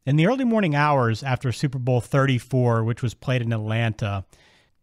In the early morning hours after Super Bowl XXXIV, which was played in Atlanta,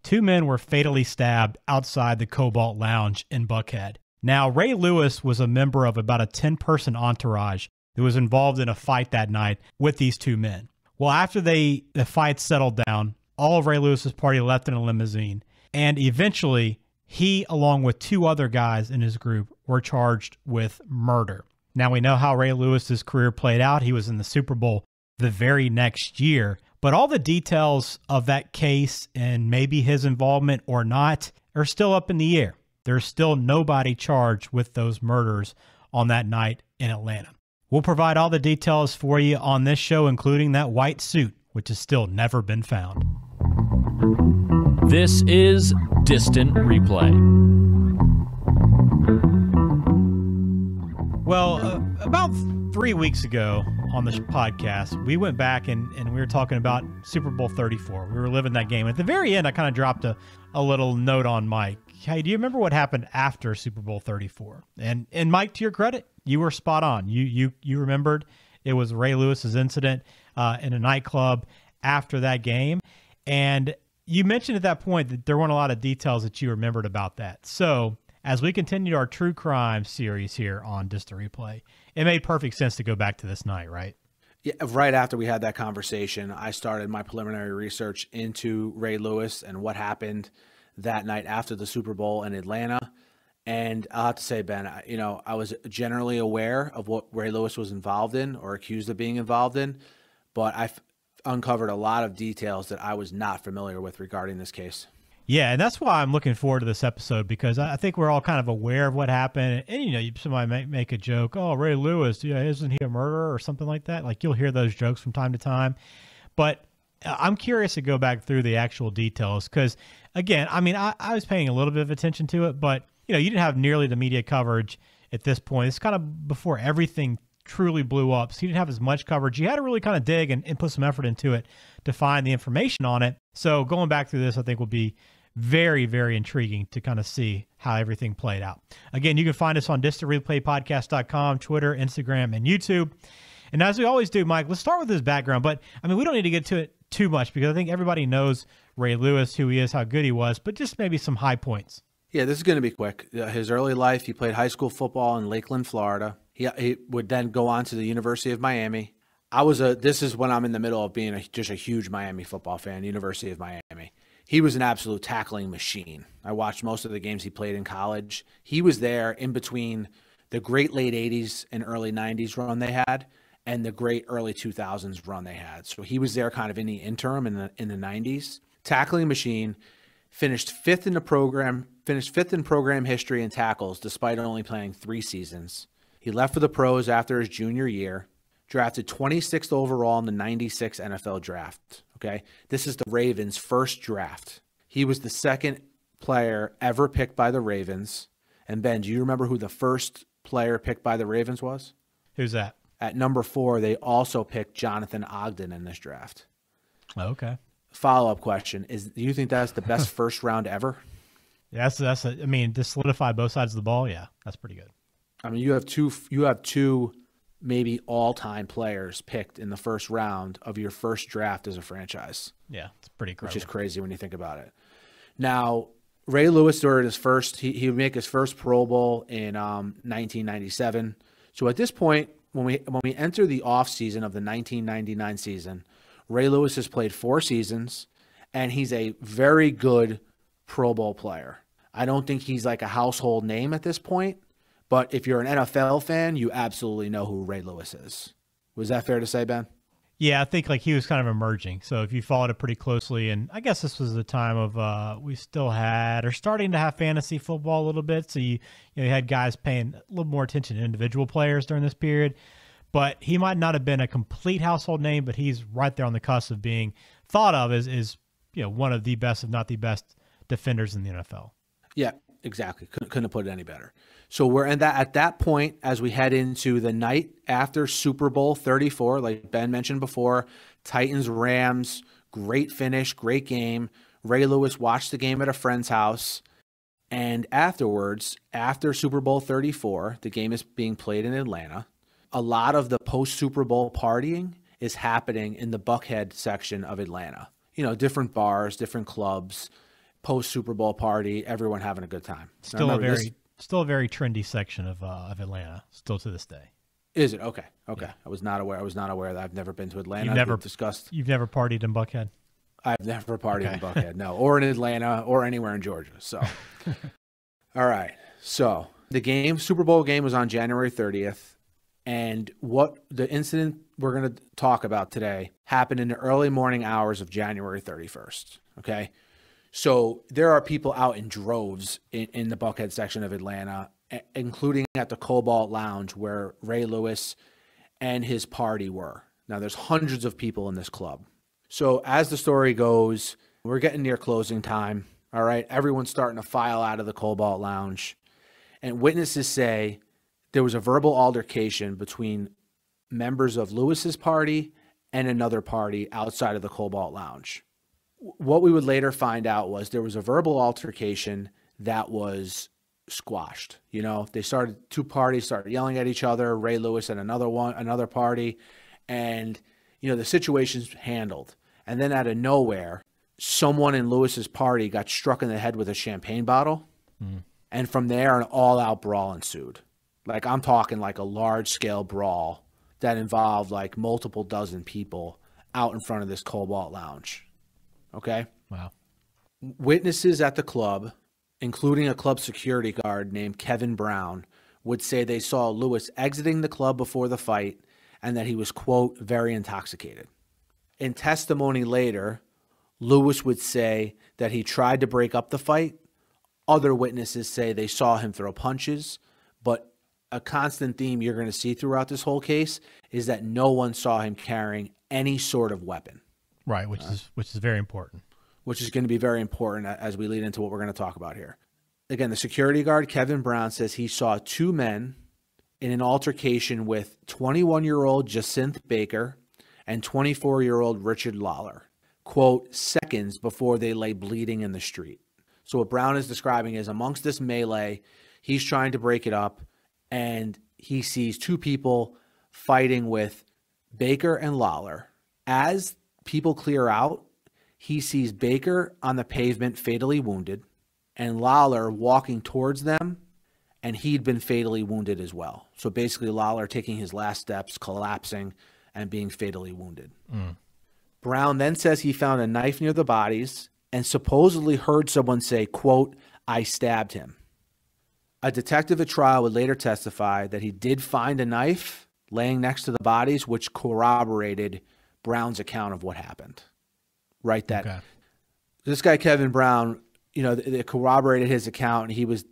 two men were fatally stabbed outside the Cobalt Lounge in Buckhead. Now, Ray Lewis was a member of about a 10-person entourage who was involved in a fight that night with these two men. Well, after the fight settled down, all of Ray Lewis's party left in a limousine, and eventually he, along with two other guys in his group, were charged with murder. Now, we know how Ray Lewis's career played out. He was in the Super Bowl the very next year, but all the details of that case and maybe his involvement or not are still up in the air. There's still nobody charged with those murders on that night in Atlanta. We'll provide all the details for you on this show, including that white suit, which has still never been found. This is Distant Replay. Well, about 3 weeks ago on the podcast, we went back and we were talking about Super Bowl 34. We were living that game. At the very end, I kind of dropped a little note on Mike. Hey, do you remember what happened after Super Bowl 34? And Mike, to your credit, you were spot on. You remembered it was Ray Lewis's incident in a nightclub after that game. And you mentioned at that point that there weren't a lot of details that you remembered about that. So as we continued our true crime series here on Distant Replay, it made perfect sense to go back to this night, right? Yeah, right after we had that conversation, I started my preliminary research into Ray Lewis and what happened that night after the Super Bowl in Atlanta. And I'll have to say, Ben, I was generally aware of what Ray Lewis was involved in or accused of being involved in, but I've uncovered a lot of details that I was not familiar with regarding this case. Yeah, and that's why I'm looking forward to this episode, because I think we're all kind of aware of what happened. And, somebody might make a joke, oh, Ray Lewis, isn't he a murderer or something like that? Like, you'll hear those jokes from time to time. But I'm curious to go back through the actual details because, again, I was paying a little bit of attention to it, but, you didn't have nearly the media coverage at this point. It's kind of before everything truly blew up, so you didn't have as much coverage. You had to really kind of dig and put some effort into it to find the information on it. So going back through this, I think will be very, very intriguing to kind of see how everything played out. Again, you can find us on distantreplaypodcast.com, Twitter, Instagram, and YouTube. And as we always do, Mike, let's start with his background. But, we don't need to get to it too much because I think everybody knows Ray Lewis, who he is, how good he was, but just maybe some high points. Yeah, this is going to be quick. His early life, he played high school football in Lakeland, Florida. He would then go on to the University of Miami. This is when I'm in the middle of being just a huge Miami football fan, University of Miami. He was an absolute tackling machine. I watched most of the games he played in college. He was there in between the great late 80s and early 90s run they had and the great early 2000s run they had. So he was there kind of in the interim in the 90s. Tackling machine, finished fifth in program history in tackles despite only playing 3 seasons. He left for the pros after his junior year, drafted 26th overall in the 96 NFL draft. Okay, this is the Ravens' first draft. He was the second player ever picked by the Ravens. And Ben, do you remember who the first player picked by the Ravens was? Who's that? At number 4, they also picked Jonathan Ogden in this draft. Okay. Follow-up question do you think that's the best first round ever? Yeah, to solidify both sides of the ball, yeah, that's pretty good. You have two maybe all-time players picked in the first round of your first draft as a franchise. Yeah, it's pretty crazy. Which is crazy when you think about it. Now, Ray Lewis during his first, he would make his first Pro Bowl in 1997. So at this point, when we enter the off season of the 1999 season, Ray Lewis has played 4 seasons, and he's a very good Pro Bowl player. I don't think he's like a household name at this point, but if you're an NFL fan, you absolutely know who Ray Lewis is. Was that fair to say, Ben? Yeah, I think he was kind of emerging. So if you followed it pretty closely, and I guess this was the time of we still had or starting to have fantasy football a little bit. So you had guys paying a little more attention to individual players during this period. But he might not have been a complete household name, but he's right there on the cusp of being thought of as one of the best, if not the best, defenders in the NFL. Yeah, exactly. Couldn't have put it any better. So we're at that point as we head into the night after Super Bowl 34, like Ben mentioned before, Titans-Rams, great finish, great game. Ray Lewis watched the game at a friend's house. And afterwards, after Super Bowl 34, the game is being played in Atlanta. A lot of the post-Super Bowl partying is happening in the Buckhead section of Atlanta. You know, different bars, different clubs, post Super Bowl party, everyone having a good time. Still a very trendy section of Atlanta, still to this day. Is it? Okay. Okay. Yeah. I was not aware that. I've never been to Atlanta. You've never partied in Buckhead? I've never partied in Buckhead, no, or in Atlanta or anywhere in Georgia. So, all right. So the Super Bowl game was on January 30th. And what the incident we're going to talk about today happened in the early morning hours of January 31st. Okay. So there are people out in droves in the Buckhead section of Atlanta, including at the Cobalt Lounge where Ray Lewis and his party were. Now there's hundreds of people in this club. So as the story goes, we're getting near closing time. All right. Everyone's starting to file out of the Cobalt Lounge. And witnesses say there was a verbal altercation between members of Lewis's party and another party outside of the Cobalt Lounge. What we would later find out was there was a verbal altercation that was squashed. You know, two parties started yelling at each other, Ray Lewis and another party, and, you know, the situation's handled. And then out of nowhere, someone in Lewis's party got struck in the head with a champagne bottle. Mm. And from there, an all-out brawl ensued. Like, I'm talking like a large-scale brawl that involved like multiple dozen people out in front of this Cobalt Lounge. Okay? Wow. Witnesses at the club, including a club security guard named Kevin Brown, would say they saw Lewis exiting the club before the fight and that he was, quote, very intoxicated. In testimony later, Lewis would say that he tried to break up the fight. Other witnesses say they saw him throw punches, but a constant theme you're going to see throughout this whole case is that no one saw him carrying any sort of weapon. Right, which is very important. Which is going to be very important as we lead into what we're going to talk about here. Again, the security guard, Kevin Brown, says he saw two men in an altercation with 21-year-old Jacinth Baker and 24-year-old Richard Lawler, quote, seconds before they lay bleeding in the street. So what Brown is describing is amongst this melee, he's trying to break it up, and he sees two people fighting with Baker and Lawler. As people clear out, he sees Baker on the pavement fatally wounded and Lawler walking towards them, and he'd been fatally wounded as well. So basically Lawler taking his last steps, collapsing, and being fatally wounded. Mm. Brown then says he found a knife near the bodies and supposedly heard someone say, quote, I stabbed him. A detective at trial would later testify that he did find a knife laying next to the bodies, which corroborated Brown's account of what happened. Right, that okay. This guy, Kevin Brown, you know, it corroborated his account, and he was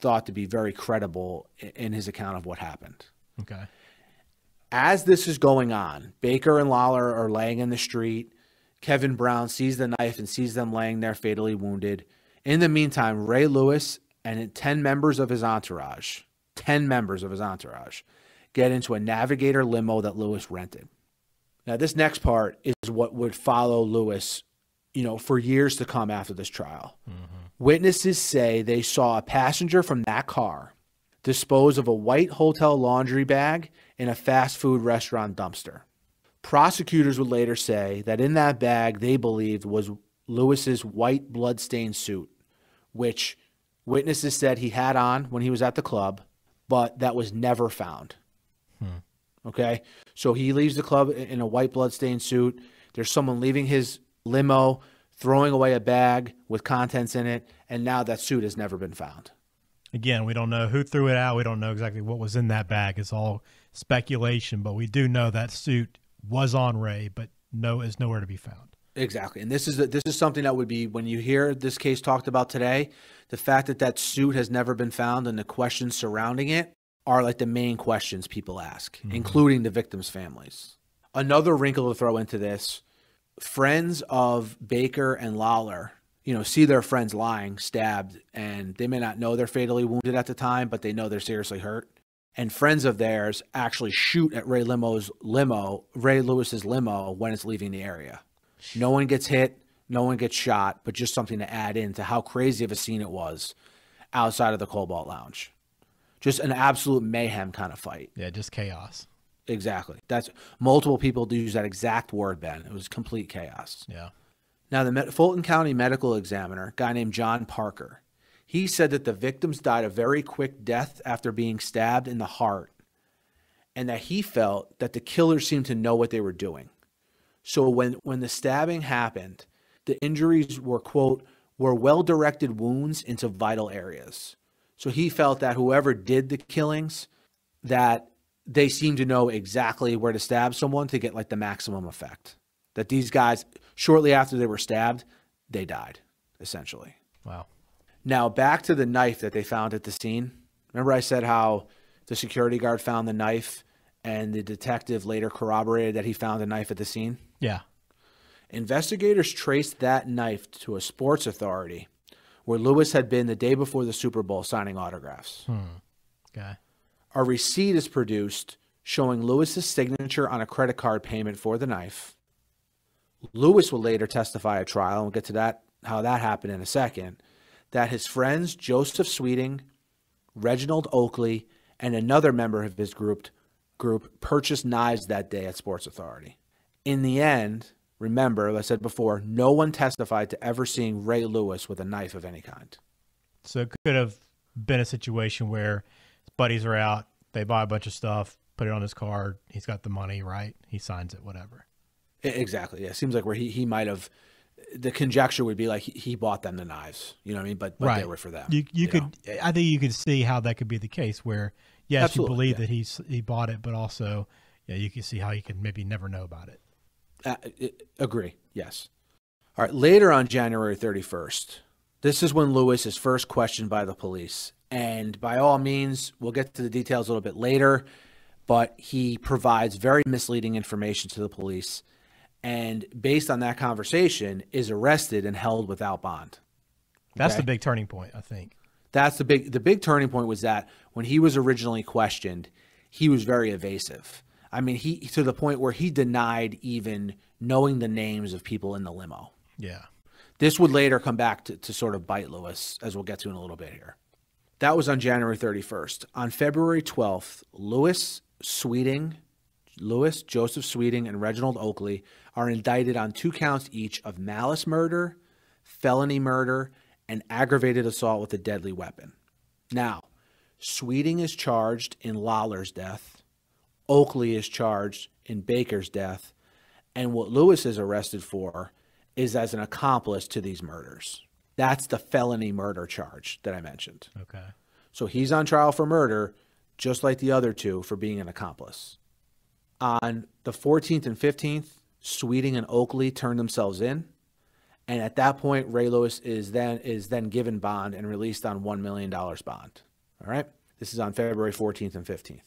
thought to be very credible in his account of what happened. Okay. As this is going on, Baker and Lawler are laying in the street. Kevin Brown sees the knife and sees them laying there fatally wounded. In the meantime, Ray Lewis and 10 members of his entourage, get into a Navigator limo that Lewis rented. Now, this next part is what would follow Lewis, you know, for years to come after this trial. Mm-hmm. Witnesses say they saw a passenger from that car dispose of a white hotel laundry bag in a fast food restaurant dumpster. Prosecutors would later say that in that bag they believed was Lewis's white bloodstained suit, which witnesses said he had on when he was at the club, but that was never found. Okay, so he leaves the club in a white bloodstained suit. There's someone leaving his limo, throwing away a bag with contents in it, and now that suit has never been found. Again, we don't know who threw it out. We don't know exactly what was in that bag. It's all speculation, but we do know that suit was on Ray, but is nowhere to be found. Exactly, and this is something that would be, when you hear this case talked about today, the fact that that suit has never been found and the questions surrounding it are like the main questions people ask, including the victims' families. Another wrinkle to throw into this, friends of Baker and Lawler, you know, see their friends lying, stabbed, and they may not know they're fatally wounded at the time, but they know they're seriously hurt. And friends of theirs actually shoot at Ray Lewis's limo when it's leaving the area. No one gets hit, no one gets shot, but just something to add into how crazy of a scene it was outside of the Cobalt Lounge. Just an absolute mayhem kind of fight. Yeah, just chaos. Exactly. That's multiple people use that exact word, Ben. It was complete chaos. Yeah. Now, the Fulton County medical examiner, a guy named John Parker, he said that the victims died a very quick death after being stabbed in the heart, and that he felt that the killers seemed to know what they were doing. So when the stabbing happened, the injuries were, quote, were well-directed wounds into vital areas. So he felt that whoever did the killings, that they seemed to know exactly where to stab someone to get like the maximum effect. That these guys, shortly after they were stabbed, they died, essentially. Wow. Now, back to the knife that they found at the scene. Remember I said how the security guard found the knife and the detective later corroborated that he found the knife at the scene? Yeah. Investigators traced that knife to a sports authority where Lewis had been the day before the Super Bowl signing autographs. Okay. A receipt is produced showing Lewis's signature on a credit card payment for the knife. Lewis will later testify at trial, and we'll get to that, how that happened in a second, that his friends Joseph Sweeting, Reginald Oakley, and another member of his group purchased knives that day at Sports Authority. In the end, remember, as I said before, no one testified to ever seeing Ray Lewis with a knife of any kind. So it could have been a situation where his buddies are out, they buy a bunch of stuff, put it on his card, he's got the money, right? He signs it, whatever. Exactly. Yeah. It seems like where he might have, the conjecture would be like he bought them the knives, you know what I mean? But right. They were for them. You could, know? I think you could see how that could be the case where, yes, Absolutely, you believe that he bought it, but also, yeah, you can see how you could maybe never know about it. Agree. Yes. All right. Later on January 31st, this is when Lewis is first questioned by the police. And by all means, we'll get to the details a little bit later, but he provides very misleading information to the police. And based on that conversation, is arrested and held without bond. Okay? That's the big turning point, I think. That's the big turning point was that when he was originally questioned, he was very evasive. I mean, he to the point where he denied even knowing the names of people in the limo. Yeah. This would later come back to sort of bite Lewis, as we'll get to in a little bit here. That was on January 31st. On February 12th, Joseph Sweeting, and Reginald Oakley are indicted on 2 counts each of malice murder, felony murder, and aggravated assault with a deadly weapon. Now, Sweeting is charged in Lawler's death. Oakley is charged in Baker's death. And what Lewis is arrested for is as an accomplice to these murders. That's the felony murder charge that I mentioned. Okay. So he's on trial for murder, just like the other 2 for being an accomplice. On the 14th and 15th, Sweeting and Oakley turn themselves in. And at that point, Ray Lewis is then given bond and released on $1 million bond. All right? This is on February 14th and 15th.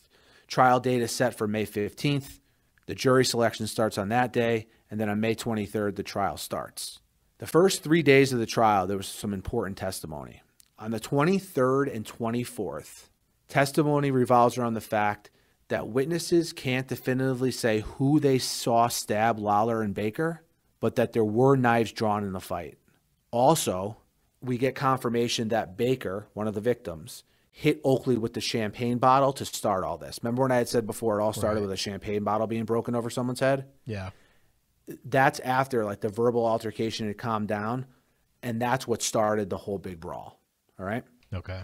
Trial date is set for May 15th. The jury selection starts on that day. And then on May 23rd, the trial starts. The first 3 days of the trial, there was some important testimony. On the 23rd and 24th, testimony revolves around the fact that witnesses can't definitively say who they saw stab Lawler and Baker, but that there were knives drawn in the fight. Also, we get confirmation that Baker, one of the victims, hit Oakley with the champagne bottle to start all this. Remember when I had said before it all started with a champagne bottle being broken over someone's head? Yeah. That's after like the verbal altercation had calmed down, and that's what started the whole big brawl. All right? Okay.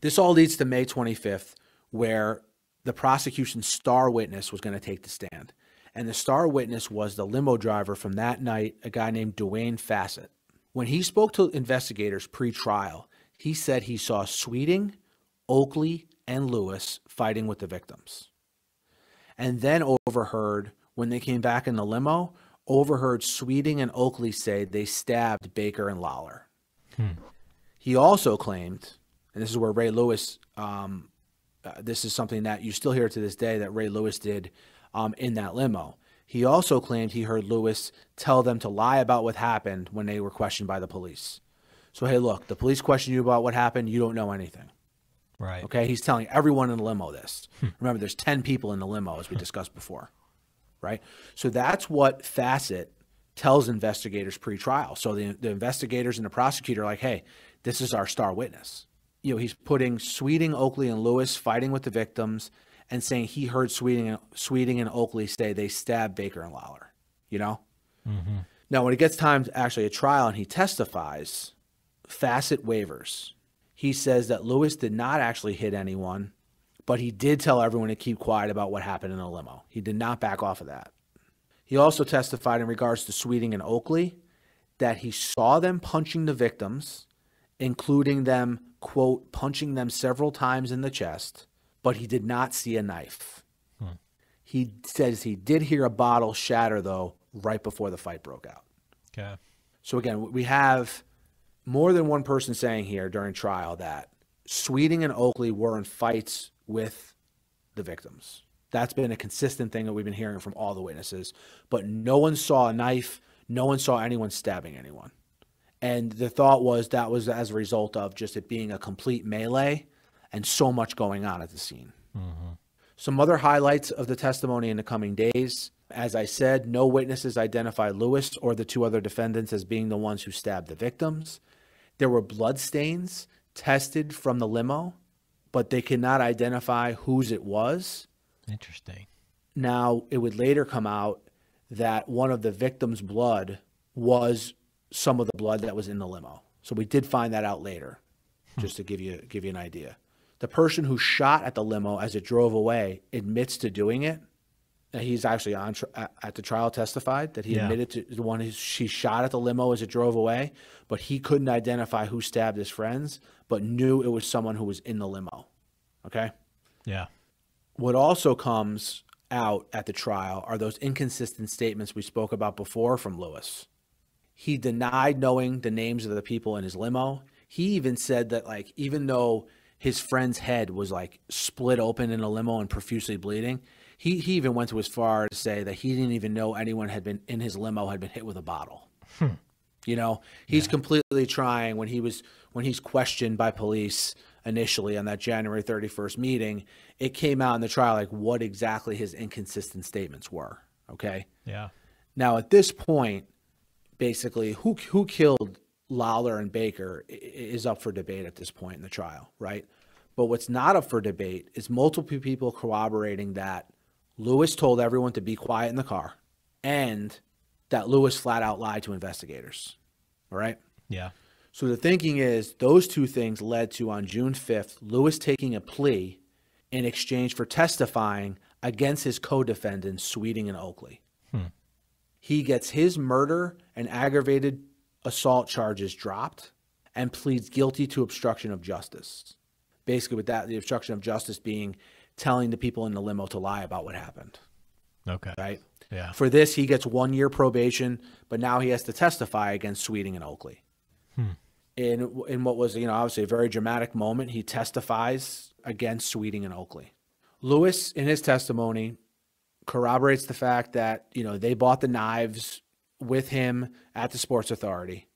This all leads to May 25th, where the prosecution's star witness was going to take the stand. And the star witness was the limo driver from that night, a guy named Dwayne Fassett. When he spoke to investigators pre-trial, he said he saw Sweeting, Oakley, and Lewis fighting with the victims. And then overheard, when they came back in the limo, overheard Sweeting and Oakley say they stabbed Baker and Lawler. He also claimed, and this is where Ray Lewis, this is something that you still hear to this day that Ray Lewis did in that limo. He also claimed he heard Lewis tell them to lie about what happened when they were questioned by the police. So, hey, look, the police question you about what happened, you don't know anything. Right. Okay, he's telling everyone in the limo this. Remember, there's 10 people in the limo, as we discussed before. Right? So that's what Fassett tells investigators pre-trial. So the investigators and the prosecutor are like, hey, this is our star witness. You know, he's putting Sweeting, Oakley, and Lewis fighting with the victims, and saying he heard Sweeting and Oakley say they stabbed Baker and Lawler, you know? Mm-hmm. Now, when it gets time to actually a trial and he testifies, facet waivers. He says that Lewis did not actually hit anyone, but he did tell everyone to keep quiet about what happened in the limo. He did not back off of that. He also testified in regards to Sweeting and Oakley that he saw them punching the victims, including them, quote, punching them several times in the chest, but he did not see a knife. He says he did hear a bottle shatter, though, right before the fight broke out. Okay. So again, we have more than one person saying here during trial that Sweeting and Oakley were in fights with the victims. That's been a consistent thing that we've been hearing from all the witnesses. But no one saw a knife. No one saw anyone stabbing anyone. And the thought was that was as a result of just it being a complete melee and so much going on at the scene. Mm-hmm. Some other highlights of the testimony in the coming days. As I said, no witnesses identified Lewis or the two other defendants as being the ones who stabbed the victims. There were blood stains tested from the limo, but they could not identify whose it was. Interesting. Now, it would later come out that one of the victims' blood was some of the blood that was in the limo. So we did find that out later, just to give you an idea. The person who shot at the limo as it drove away admits to doing it. He's actually at the trial testified that he admitted to the one she shot at the limo as it drove away, but he couldn't identify who stabbed his friends, but knew it was someone who was in the limo. Okay? Yeah. What also comes out at the trial are those inconsistent statements we spoke about before from Lewis. He denied knowing the names of the people in his limo. He even said that, like, even though his friend's head was like split open in a limo and profusely bleeding, he even went to as far to say that he didn't even know anyone had been in his limo had been hit with a bottle. You know, he's completely trying when he's questioned by police initially on that January 31st meeting, it came out in the trial like what exactly his inconsistent statements were. Okay. Yeah. Now at this point, basically who killed Lawler and Baker is up for debate at this point in the trial, right? But what's not up for debate is multiple people corroborating that Lewis told everyone to be quiet in the car and that Lewis flat out lied to investigators. All right? Yeah. So the thinking is those two things led to, on June 5th, Lewis taking a plea in exchange for testifying against his co-defendants, Sweeting and Oakley. He gets his murder and aggravated assault charges dropped and pleads guilty to obstruction of justice. Basically with that, the obstruction of justice being telling the people in the limo to lie about what happened. Okay. Right? Yeah. For this, he gets 1 year probation, but now he has to testify against Sweeting and Oakley. In what was, obviously a very dramatic moment, he testifies against Sweeting and Oakley. Lewis, in his testimony, corroborates the fact that, they bought the knives with him at the Sports Authority.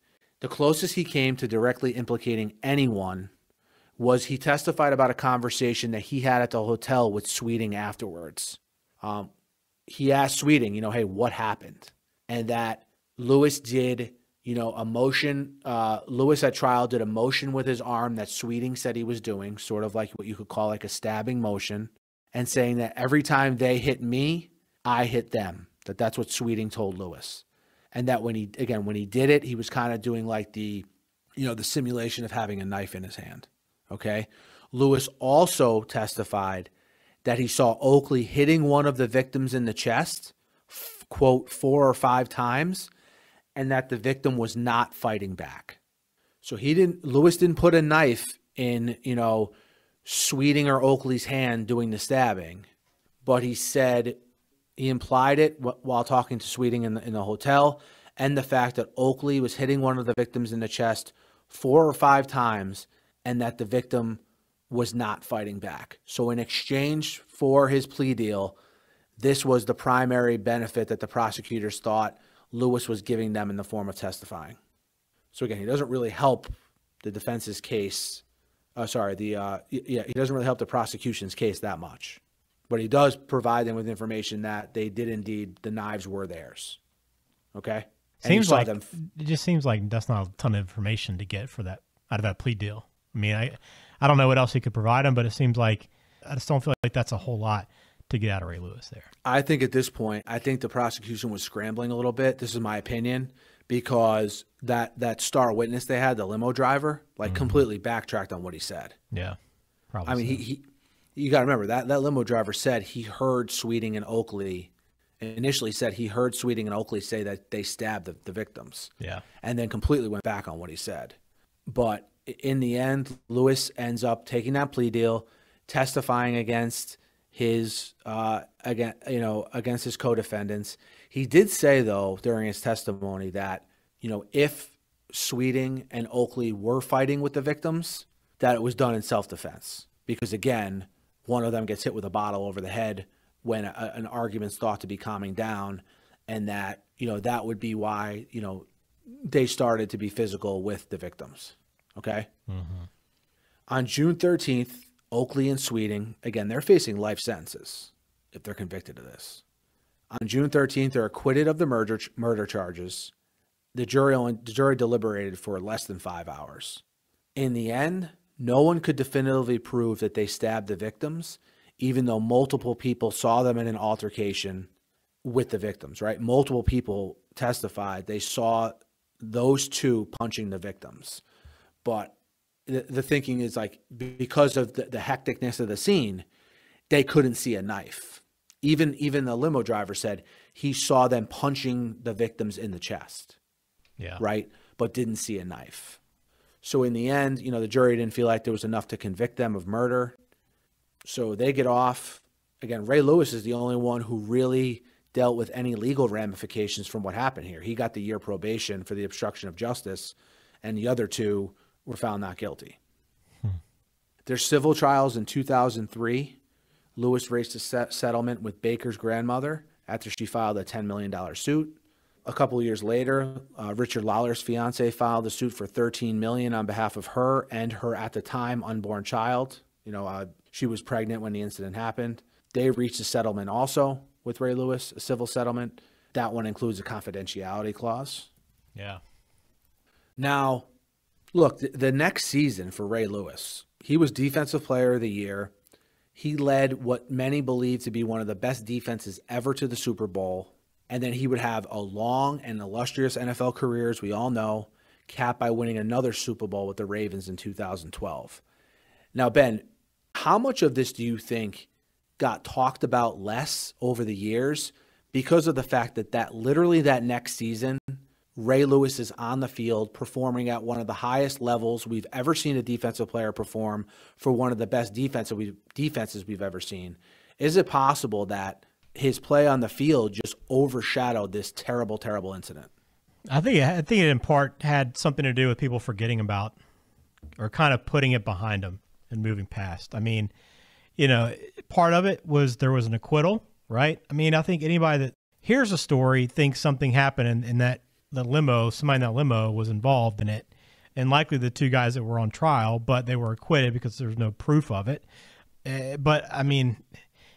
The closest he came to directly implicating anyone was he testified about a conversation that he had at the hotel with Sweeting afterwards. He asked Sweeting, hey, what happened? And that Lewis did, a motion. Lewis at trial did a motion with his arm that Sweeting said he was doing, sort of like what you could call like a stabbing motion, and saying that every time they hit me, I hit them. That's what Sweeting told Lewis. And that when he did it, he was kind of doing like the simulation of having a knife in his hand. Okay. Lewis also testified that he saw Oakley hitting one of the victims in the chest, quote, 4 or 5 times, and that the victim was not fighting back. So Lewis didn't put a knife in, Sweeting or Oakley's hand doing the stabbing, but he implied it while talking to Sweeting in the hotel, and the fact that Oakley was hitting one of the victims in the chest 4 or 5 times, and that the victim was not fighting back. So in exchange for his plea deal, this was the primary benefit that the prosecutors thought Lewis was giving them in the form of testifying. So again, he doesn't really help the defense's case. He doesn't really help the prosecution's case that much. But he does provide them with information that they did indeed, the knives were theirs. Okay? It just seems like that's not a ton of information to get for that out of that plea deal. I mean, I don't know what else he could provide him, but it seems like I just don't feel like that's a whole lot to get out of Ray Lewis there. I think at this point, I think the prosecution was scrambling a little bit. This is my opinion, because that star witness they had, the limo driver, like completely backtracked on what he said. Yeah, probably. I mean, you got to remember that limo driver said he heard Sweeting and Oakley. Initially said he heard Sweeting and Oakley say that they stabbed the victims. Yeah. And then completely went back on what he said. But in the end, Lewis ends up taking that plea deal, testifying against his against his co-defendants. He did say, though, during his testimony that, if Sweeting and Oakley were fighting with the victims, that it was done in self-defense. Because again, one of them gets hit with a bottle over the head when an argument's thought to be calming down, and that, that would be why, they started to be physical with the victims. Okay? Mm-hmm. On June 13th, Oakley and Sweeting, again, they're facing life sentences if they're convicted of this. On June 13th, they're acquitted of the murder charges. The jury deliberated for less than 5 hours. In the end, no one could definitively prove that they stabbed the victims, even though multiple people saw them in an altercation with the victims, right? Multiple people testified they saw those two punching the victims. But the thinking is, like, because of the hecticness of the scene, they couldn't see a knife. Even the limo driver said he saw them punching the victims in the chest. Yeah. Right? But didn't see a knife. So in the end, the jury didn't feel like there was enough to convict them of murder. So they get off. Again, Ray Lewis is the only one who really dealt with any legal ramifications from what happened here. He got the year probation for the obstruction of justice, and the other two were found not guilty. Their civil trials in 2003, Lewis reached a settlement with Baker's grandmother after she filed a $10 million suit. A couple of years later, Richard Lawler's fiance filed a suit for $13 million on behalf of her and her, at the time, unborn child. She was pregnant when the incident happened. They reached a settlement also with Ray Lewis, a civil settlement. That one includes a confidentiality clause. Yeah. Now, look, the next season for Ray Lewis, he was Defensive Player of the Year. He led what many believe to be one of the best defenses ever to the Super Bowl. And then he would have a long and illustrious NFL career, as we all know, capped by winning another Super Bowl with the Ravens in 2012. Now, Ben, how much of this do you think got talked about less over the years because of the fact that literally that next season, Ray Lewis is on the field performing at one of the highest levels we've ever seen a defensive player perform for one of the best defenses we've ever seen? Is it possible that his play on the field just overshadowed this terrible, terrible incident? I think it in part had something to do with people forgetting about, or kind of putting it behind them and moving past. I mean, part of it was there was an acquittal, right? I mean, I think anybody that hears a story thinks something happened and that somebody in that limo was involved in it, and likely the two guys that were on trial, but they were acquitted because there's no proof of it. But I mean,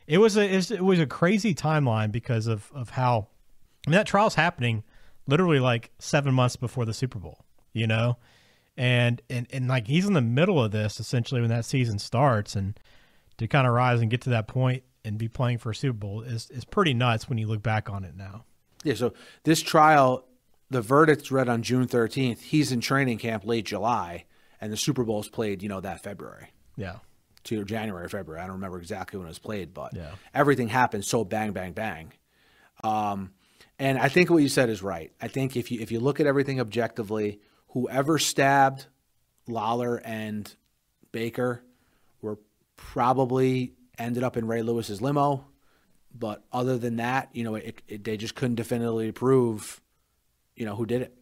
it was a crazy timeline because of how, I mean, that trial's happening literally like 7 months before the Super Bowl, and like he's in the middle of this essentially when that season starts, and to kind of rise and get to that point and be playing for a Super Bowl is pretty nuts when you look back on it now. Yeah. So this trial, the verdict's read on June 13th. He's in training camp late July, and the Super Bowl's played, that February. Yeah. To January or February. I don't remember exactly when it was played, but yeah, everything happened so bang, bang, bang. And I think what you said is right. I think if you look at everything objectively, whoever stabbed Lawler and Baker were probably ended up in Ray Lewis's limo. But other than that, they just couldn't definitively prove, who did it.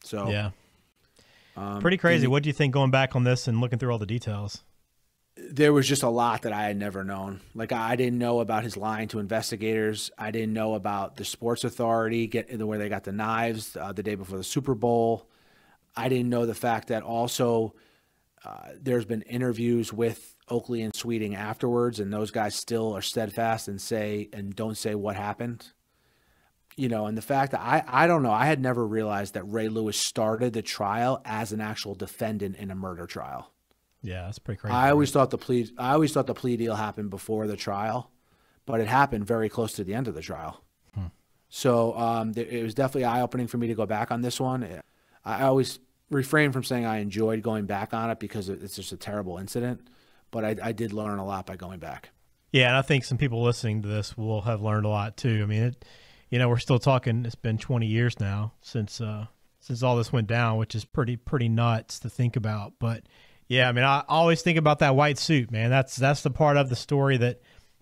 So yeah, pretty crazy. What do you think going back on this and looking through all the details? There was just a lot that I had never known. Like, I didn't know about his lying to investigators. I didn't know about the Sports Authority, where they got the knives the day before the Super Bowl. I didn't know the fact that also there's been interviews with Oakley and Sweeting afterwards, and those guys still are steadfast and don't say what happened. And the fact that I don't know, I had never realized that Ray Lewis started the trial as an actual defendant in a murder trial. Yeah, that's pretty crazy. I always thought the plea deal happened before the trial, but it happened very close to the end of the trial. So it was definitely eye-opening for me to go back on this one. I always refrain from saying I enjoyed going back on it because it's just a terrible incident, but I did learn a lot by going back. Yeah, and I think some people listening to this will have learned a lot too. I mean, we're still talking. It's been 20 years now since all this went down, which is pretty nuts to think about. But yeah, I mean, I always think about that white suit, man. That's the part of the story that,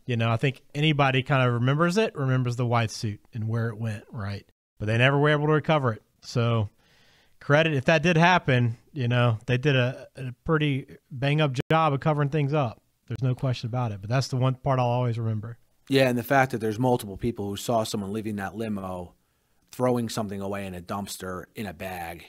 I think anybody kind of remembers the white suit and where it went, right? But they never were able to recover it. So credit, if that did happen, they did a pretty bang-up job of covering things up. There's no question about it. But that's the one part I'll always remember. Yeah, and the fact that there's multiple people who saw someone leaving that limo, throwing something away in a dumpster in a bag.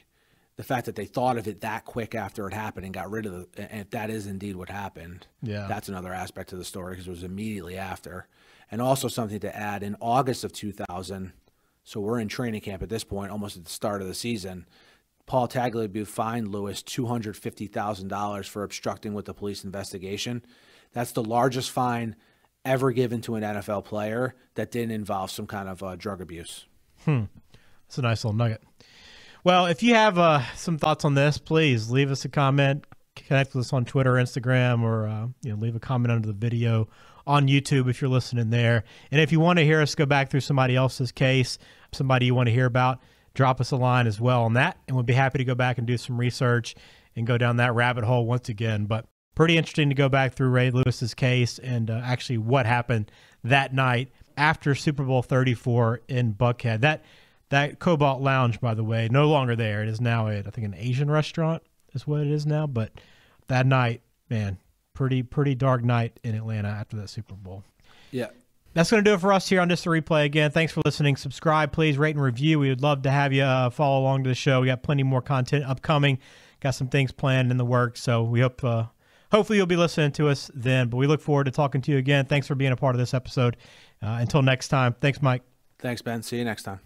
The fact that they thought of it that quick after it happened and got rid of it, and if that is indeed what happened, that's another aspect of the story because it was immediately after. And also something to add, in August of 2000, so we're in training camp at this point, almost at the start of the season, Paul Tagliabue fined Lewis $250,000 for obstructing with the police investigation. That's the largest fine ever given to an NFL player that didn't involve some kind of drug abuse. That's a nice little nugget. Well, if you have some thoughts on this, please leave us a comment, connect with us on Twitter, Instagram, or leave a comment under the video on YouTube if you're listening there. And if you want to hear us go back through somebody else's case, somebody you want to hear about, drop us a line as well on that, and we'll be happy to go back and do some research and go down that rabbit hole once again. But pretty interesting to go back through Ray Lewis's case and actually what happened that night after Super Bowl 34 in Buckhead. That Cobalt Lounge, by the way, no longer there. It is now I think an Asian restaurant is what it is now. But that night, man, pretty dark night in Atlanta after that Super Bowl. Yeah. That's going to do it for us here on Just a Replay. Again, thanks for listening. Subscribe, please. Rate and review. We would love to have you follow along to the show. We got plenty more content upcoming. Got some things planned in the works. So we hope, hopefully you'll be listening to us then. But we look forward to talking to you again. Thanks for being a part of this episode. Until next time. Thanks, Mike. Thanks, Ben. See you next time.